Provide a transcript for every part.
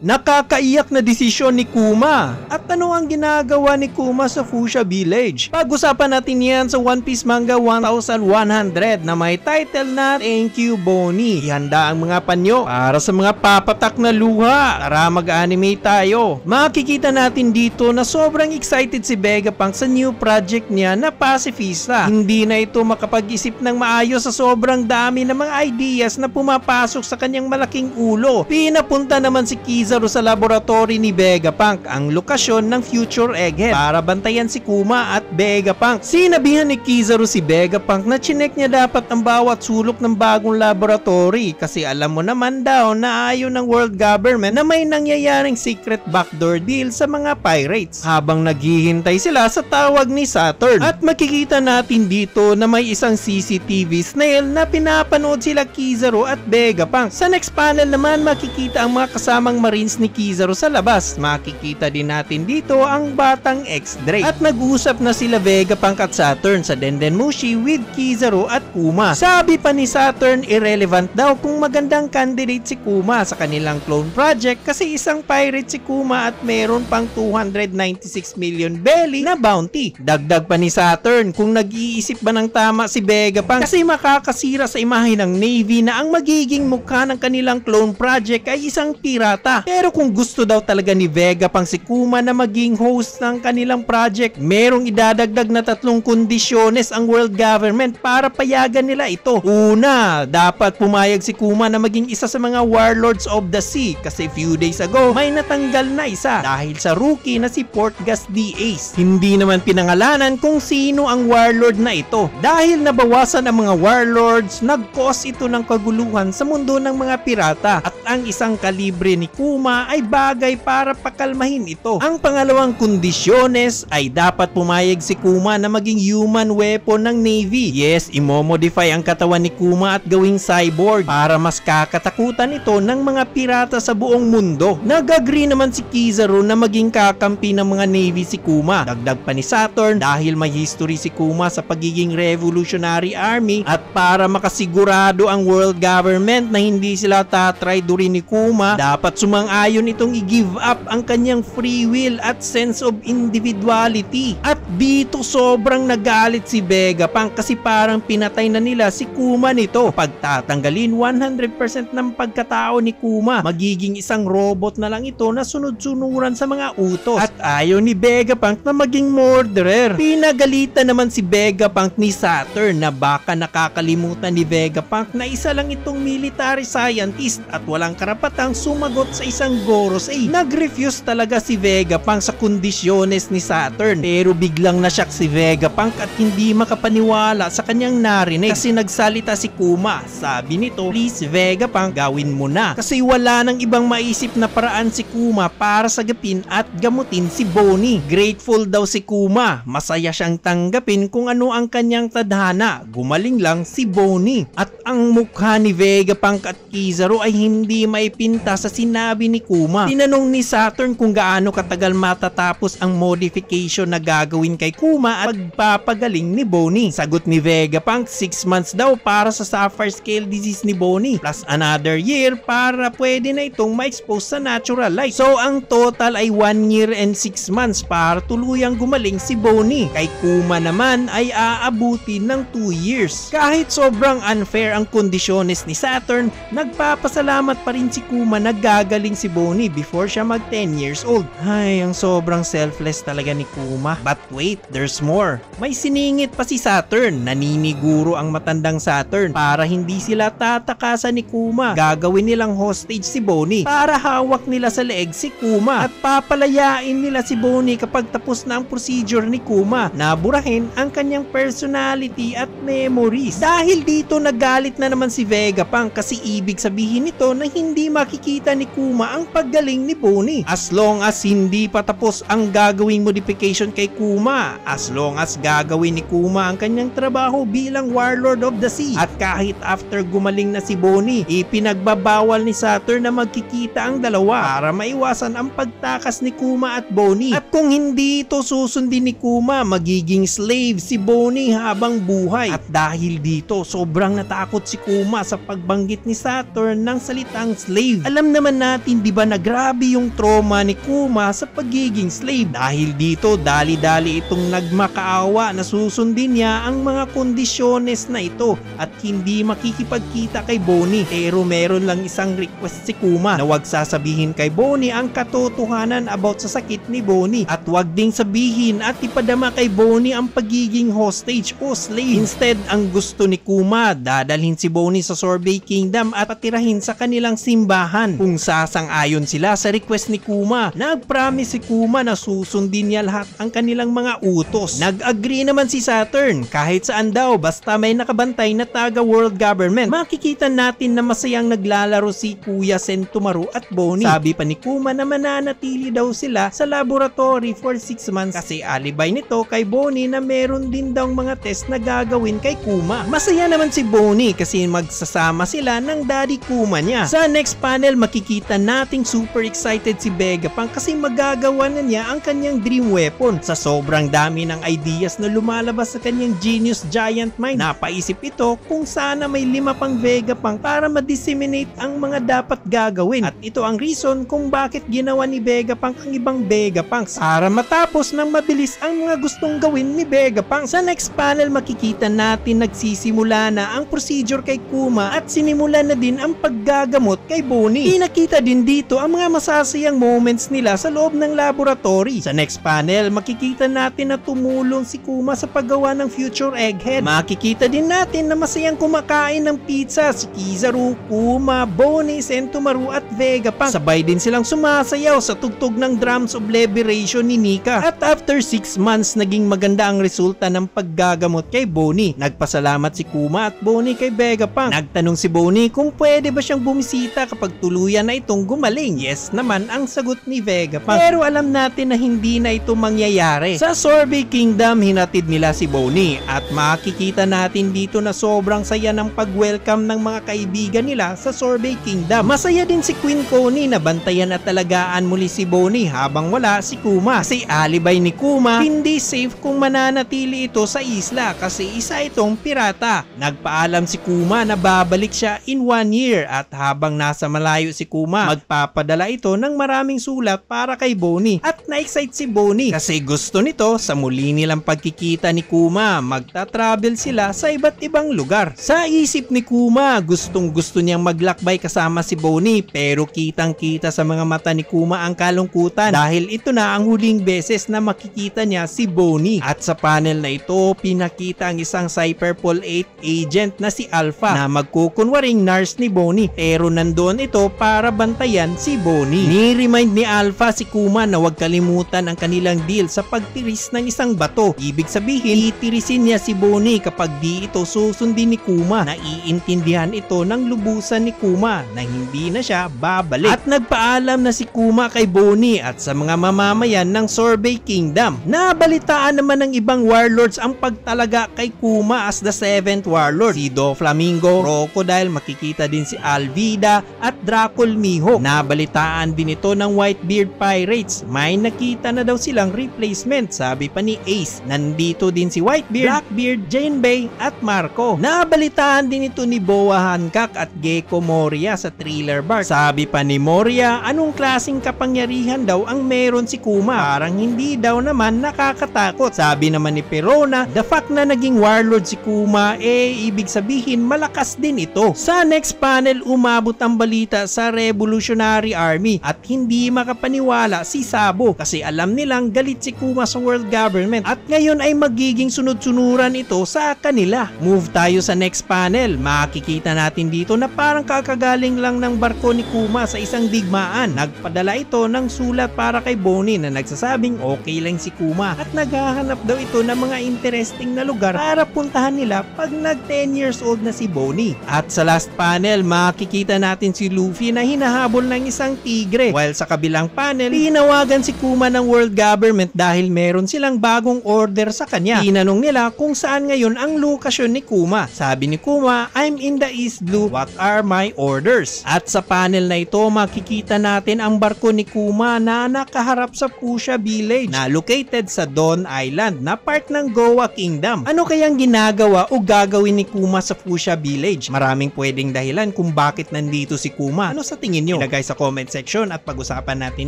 Nakakaiyak na desisyon ni Kuma. At ano ang ginagawa ni Kuma sa Fuchsia Village? Pag-usapan natin yan sa One Piece Manga 1100 na may title na Thank You Bonnie. Ihanda ang mga panyo para sa mga papatak na luha. Tara mag-anime tayo. Makikita natin dito na sobrang excited si Vegapunk sa new project niya na Pacifista. Hindi na ito makapag-isip ng maayos sa sobrang dami ng mga ideas na pumapasok sa kanyang malaking ulo. Pinapunta naman si Kizaru sa laboratory ni Vegapunk, ang lokasyon ng future egghead, para bantayan si Kuma at Vegapunk. Sinabihan ni Kizaru si Vegapunk na chinek niya dapat ang bawat sulok ng bagong laboratory kasi alam mo naman daw na ayaw ng world government na may nangyayaring secret backdoor deal sa mga pirates. Habang naghihintay sila sa tawag ni Saturn, at makikita natin dito na may isang CCTV snail na pinapanood sila Kizaru at Vegapunk. Sa next panel naman makikita ang mga kasamang marines ni Kizaru sa labas. Makikita din natin dito ang batang X-Drake. At nag-usap na sila Vegapunk at Saturn sa Dendenmushi with Kizaru at Kuma. Sabi pa ni Saturn, irrelevant daw kung magandang candidate si Kuma sa kanilang clone project kasi isang pirate si Kuma at meron pang 296 million belly na bounty. Dagdag pa ni Saturn, kung nag-iisip ba ng tama si Vegapunk kasi makakasira sa imahe ng Navy na ang magiging mukha ng kanilang clone project ay isang pirata. Pero kung gusto daw talaga ni Vegapunk si Kuma na maging host ng kanilang project, merong idadagdag na 3 kondisyones ang world government para payagan nila ito. Una, dapat pumayag si Kuma na maging isa sa mga warlords of the sea kasi few days ago may natanggal na isa dahil sa rookie na si Portgas the Ace. Hindi naman pinangalanan kung sino ang warlord na ito. Dahil nabawasan ang mga warlords, nag-cause ito ng kaguluhan sa mundo ng mga pirata at ang isang kalibre ni Kuma ay bagay para pakalmahin ito. Ang pangalawang kondisyones ay dapat pumayag si Kuma na maging human weapon ng Navy. Yes, imomodify ang katawan ni Kuma at gawing cyborg para mas kakatakutan ito ng mga pirata sa buong mundo. Nag-agree naman si Kizaru na maging kakampi ng mga Navy si Kuma. Dagdag pa ni Saturn, dahil may history si Kuma sa pagiging revolutionary army at para makasigurado ang world government na hindi sila tatraidorin ni Kuma, dapat sumang-ayon itong i-give up ang kanyang free will at sense of individuality. At dito sobrang nagalit si Vegapunk kasi parang pinatay na nila si Kuma nito. Pagtatanggalin 100% ng pagkatao ni Kuma, magiging isang robot na lang ito na sunod-sunuran sa mga utos. At ayaw ni Vegapunk na maging murderer. Pinagalitan naman si Vegapunk ni Saturn na baka nakakalimutan ni Vegapunk na isa lang itong military scientist at walang karapatang sumagot sa isang Gorosei. Nag-refuse talaga si Vegapunk sa kondisyones ni Saturn, pero biglang nasyak si Vegapunk at hindi makapaniwala sa kanyang narinig kasi nagsalita si Kuma. Sabi nito, please Vegapunk, gawin mo na kasi wala nang ibang maisip na paraan si Kuma para sagapin at gamutin si Bonnie. Grateful daw si Kuma, masaya siyang tanggapin kung ano ang kanyang tadhana. Gumaling lang si Bonnie. At ang mukha ni Vegapunk at Kizaru ay hindi maipinta sa sinabi ni Kuma. Tinanong ni Saturn kung gaano katagal matatapos ang modification na gagawin kay Kuma at pagpapagaling ni Bonnie. Sagot ni Vegapunk, 6 months daw para sa Sapphire Scale Disease ni Bonnie plus another year para pwede na itong ma-expose sa natural light. So ang total ay 1 year and 6 months para tuluyang gumaling si Bonnie. Kay Kuma naman ay aabuti ng 2 years. Kahit sobrang unfair ang kondisyones ni Saturn, nagpapasalamat pa rin si Kuma na gagaling si Bonnie before siya mag 10 years old. Ay, ang sobrang selfless talaga ni Kuma. But wait, there's more. May siningit pa si Saturn. Naniniguro ang matandang Saturn para hindi sila tatakasan ni Kuma. Gagawin nilang hostage si Bonnie para hawak nila sa leeg si Kuma at papalayain nila si Bonnie kapag tapos na ang procedure ni Kuma. Naburahin ang kanyang personality at memories. Dahil dito nagalit na naman si Vegapunk kasi ibig sabihin nito na hindi makikita ni Kuma ang paggaling ni Bonnie. As long as hindi pa tapos ang gagawing modification kay Kuma Kuma as long as gagawin ni Kuma ang kanyang trabaho bilang Warlord of the Sea. At kahit after gumaling na si Bonnie, ipinagbabawal ni Saturn na magkikita ang dalawa para maiwasan ang pagtakas ni Kuma at Bonnie. At kung hindi ito susundin ni Kuma, magiging slave si Bonnie habang buhay. At dahil dito, sobrang natakot si Kuma sa pagbanggit ni Saturn ng salitang slave. Alam naman natin, di ba, na grabe yung trauma ni Kuma sa pagiging slave. Dahil dito, dali-dali itong nagmakaawa na susundin niya ang mga kondisyones na ito at hindi makikipagkita kay Bonnie. Pero meron lang isang request si Kuma na wag sasabihin kay Bonnie ang katotohanan about sa sakit ni Bonnie at wag ding sabihin at ipadama kay Bonnie ang pagiging hostage o slave. Instead, ang gusto ni Kuma, dadalhin si Bonnie sa Sorbet Kingdom at patirahin sa kanilang simbahan. Kung sasang-ayon sila sa request ni Kuma, nag-promise si Kuma na susundin niya lahat ang kanilang mga utos. Nag-agree naman si Saturn kahit saan daw basta may nakabantay na taga world government. Makikita natin na masayang naglalaro si Kuya Sentomaru at Bonnie. Sabi pa ni Kuma na mananatili daw sila sa laboratory for 6 months kasi alibay nito kay Bonnie na meron din daw mga test na gagawin kay Kuma. Masaya naman si Bonnie kasi magsasama sila ng daddy Kuma niya. Sa next panel, makikita nating super excited si Vegapunk kasi magagawa na niya ang kanyang dream weapon. Sa sobrang dami ng ideas na lumalabas sa kanyang genius giant mind, napaisip ito kung sana may 5 pang Vegapunk para ma-disseminate ang mga dapat gagawin. At ito ang reason kung bakit ginawa ni Vegapunk ang ibang Vegapunks para matapos ng mabilis ang mga gustong gawin ni Vegapunk. Sa next panel, makikita natin nagsisimula na ang procedure kay Kuma at sinimula na din ang paggagamot kay Bonnie. Pinakita din dito ang mga masasayang moments nila sa loob ng laboratory. Sa next panel, makikita natin na tumulong si Kuma sa paggawa ng future egghead. Makikita din natin na masayang kumakain ng pizza si Kizaru, Kuma, Bonnie, Sentomaru at Vegapunk. Sabay din silang sumasayaw sa tugtog ng Drums of Liberation ni Nika. At after 6 months, naging maganda ang resulta ng paggagamot kay Bonnie. Nagpasalamat si Kuma at Bonnie kay Vegapunk. Nagtanong si Bonnie kung pwede ba siyang bumisita kapag tuluyan na itong gumaling. Yes naman ang sagot ni Vegapunk. Pero alam natin na hindi na ito mangyayari. Sa Sorbet Kingdom, hinatid nila si Bonnie at makikita natin dito na sobrang saya ng pag-welcome ng mga kaibigan nila sa Sorbet Kingdom. Masaya din si Queen Connie na bantayan at talagaan muli si Bonnie habang wala si Kuma. Kasi alibay ni Kuma, hindi safe kung mananatili ito sa isla kasi isa itong pirata. Nagpaalam si Kuma na babalik siya in 1 year at habang nasa malayo si Kuma, magpapadala ito ng maraming sulat para kay Bonnie. At na-excite si Bonnie kasi gusto nito sa muli nilang pagkikita ni Kuma, magta-travel sila sa iba't ibang lugar. Sa isip ni Kuma, gustong-gusto niyang maglakbay kasama si Bonnie pero kitang-kita sa mga mata ni Kuma ang kalungkutan dahil ito na ang huling beses na makikita niya si Bonnie. At sa panel na ito, pinakita ang isang Cyberpol 8 agent na si Alpha na magkukunwaring nurse ni Bonnie pero nandoon ito para bantayan si Bonnie. Ni-remind ni Alpha si Kuma na huwag kalimutan ang kanilang deal sa pagtiris ng isang bato. Ibig sabihin, itirisin niya si Bonnie kapag di ito susundin ni Kuma. Naiintindihan ito ng lubusan ni Kuma na hindi na siya babalik. At nagpaalam na si Kuma kay Bonnie at sa mga mamamayan ng Sorbet Kingdom. Nabalitaan naman ng ibang warlords ang pagtalaga kay Kuma as the 7th warlord. Si Doflamingo, Crocodile, makikita din si Alvida at Dracul Mihawk. Nabalitaan din ito ng Whitebeard Pirates. May nakita na daw silang replacement, sabi pa ni Ace. Nandito din si Whitebeard, Blackbeard, Janebay at Marco. Nabalitaan din ito ni Boa Hancock at Gecko Moria sa Thriller Bark. Sabi pa ni Moria, anong klaseng kapangyarihan daw ang meron si Kuma? Parang hindi daw naman nakakatakot. Sabi naman ni Perona, the fact na naging warlord si Kuma, ibig sabihin malakas din ito. Sa next panel, umabot ang balita sa Revolutionary Army at hindi makapaniwala si Sabo kasi alam nilang galit si Kuma sa world government at ngayon ay magiging sunod-sunuran ito sa kanila. Move tayo sa next panel. Makikita natin dito na parang kakagaling lang ng barko ni Kuma sa isang digmaan. Nagpadala ito ng sulat para kay Bonnie na nagsasabing okay lang si Kuma at naghahanap daw ito ng mga interesting na lugar para puntahan nila pag nag 10 years old na si Bonnie. At sa last panel, makikita natin si Luffy na hinahabol ng isang tigre while sa kabilang panel, tinawagan si Kuma ng world government dahil meron mayroon silang bagong order sa kanya. Tinanong nila kung saan ngayon ang lokasyon ni Kuma. Sabi ni Kuma, I'm in the East Blue, what are my orders? At sa panel na ito makikita natin ang barko ni Kuma na nakaharap sa Fuchsia Village na located sa Dawn Island na part ng Goa Kingdom. Ano kayang ginagawa o gagawin ni Kuma sa Fuchsia Village? Maraming pwedeng dahilan kung bakit nandito si Kuma. Ano sa tingin nyo? Ilagay sa comment section at pag-usapan natin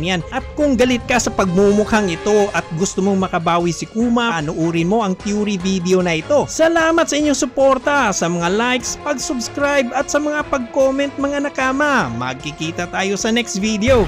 yan. At kung galit ka sa pagmumukhang ito at gusto mong makabawi si Kuma, panuurin mo ang theory video na ito. Salamat sa inyong suporta, sa mga likes, pag-subscribe at sa mga pag-comment mga nakama. Magkikita tayo sa next video.